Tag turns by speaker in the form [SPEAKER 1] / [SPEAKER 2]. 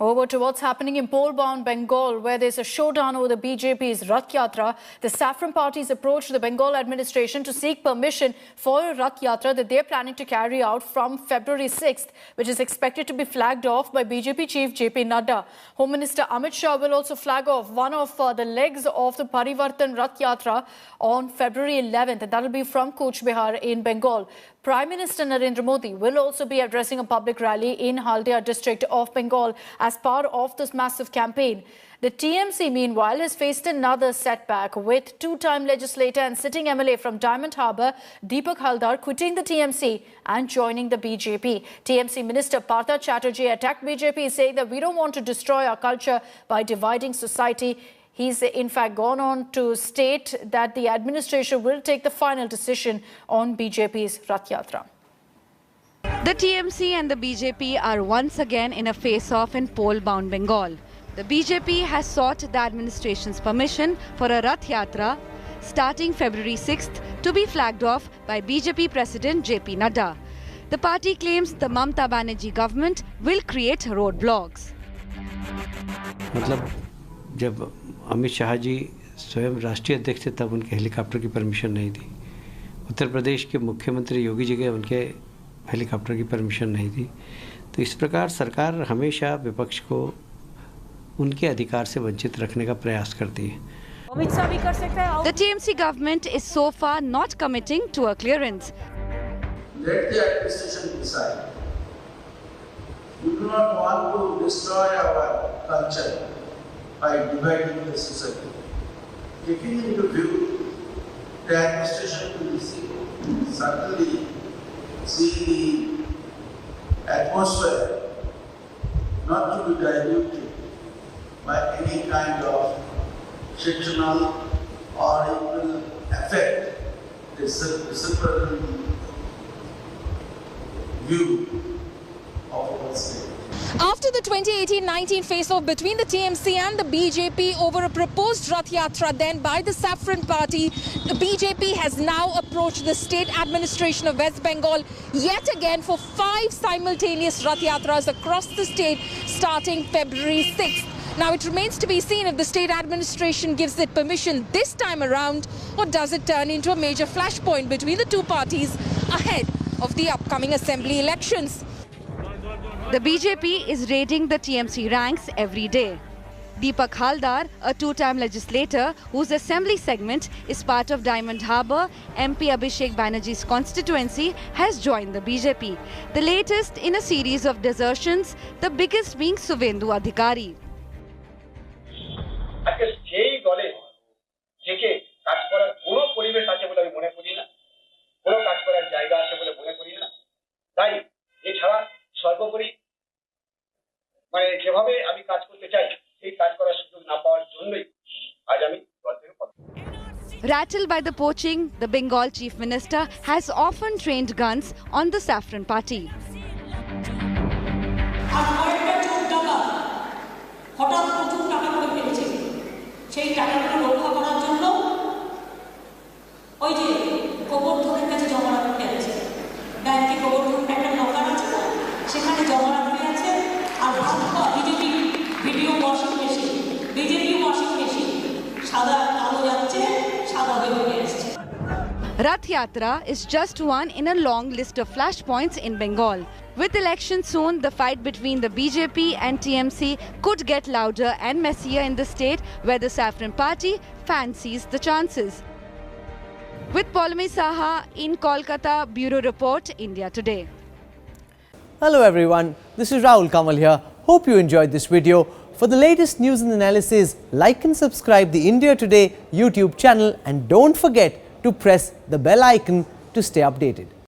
[SPEAKER 1] Over to what's happening in pole-bound Bengal, where there's a showdown over the BJP's Rath Yatra. The Saffron Party's approached the Bengal administration to seek permission for a Rath Yatra that they're planning to carry out from February 6th, which is expected to be flagged off by BJP Chief JP Nadda. Home Minister Amit Shah will also flag off one of the legs of the Parivartan Rath Yatra on February 11th, and that will be from Cooch Behar in Bengal. Prime Minister Narendra Modi will also be addressing a public rally in Haldia district of Bengal as part of this massive campaign. The TMC, meanwhile, has faced another setback with two-time legislator and sitting MLA from Diamond Harbour, Deepak Haldar, quitting the TMC and joining the BJP. TMC Minister Partha Chatterjee attacked BJP, saying that we don't want to destroy our culture by dividing society. He's in fact gone on to state that the administration will take the final decision on BJP's Rath Yatra.
[SPEAKER 2] The TMC and the BJP are once again in a face-off in pole-bound Bengal. The BJP has sought the administration's permission for a Rath Yatra starting February 6th to be flagged off by BJP President JP Nadda. The party claims the Mamata Banerjee government will create roadblocks.
[SPEAKER 3] जब अमित शाह जी स्वयं राष्ट्रीय अध्यक्ष थे तब उनके helicopter की permission नहीं थी। उत्तर प्रदेश के मुख्यमंत्री योगी जी के उनके हेलीकॉप्टर की परमिशन नहीं थी। तो इस प्रकार सरकार हमेशा विपक्ष को उनके अधिकार से वंचित रखने का प्रयास करती है।
[SPEAKER 2] The TMC government is so far not committing to a clearance.
[SPEAKER 4] Let the administration decide. We do not want to destroy our culture by dividing the society. Taking into view, the administration will certainly see the atmosphere not to be diluted by any kind of sectional, or it will affect the reciprocal view of our state.
[SPEAKER 5] After the 2018-19 face-off between the TMC and the BJP over a proposed Rath Yatra then by the Saffron Party, the BJP has now approached the state administration of West Bengal yet again for 5 simultaneous Rath Yatras across the state starting February 6th. Now it remains to be seen if the state administration gives it permission this time around, or does it turn into a major flashpoint between the two parties ahead of the upcoming assembly elections.
[SPEAKER 2] The BJP is raiding the TMC ranks every day. Deepak Haldar, a two-time legislator whose assembly segment is part of Diamond Harbour, MP Abhishek Banerjee's constituency, has joined the BJP. The latest in a series of desertions, the biggest being Suvendu Adhikari. Rattled by the poaching, the Bengal Chief Minister has often trained guns on the Saffron Party. Rath Yatra is just one in a long list of flashpoints in Bengal. With elections soon, the fight between the BJP and TMC could get louder and messier in the state where the Saffron Party fancies the chances. With Polami Saha in Kolkata, Bureau Report, India Today.
[SPEAKER 6] Hello everyone, this is Rahul Kamal here. Hope you enjoyed this video. For the latest news and analysis, like and subscribe the India Today YouTube channel, and don't forget to press the bell icon to stay updated.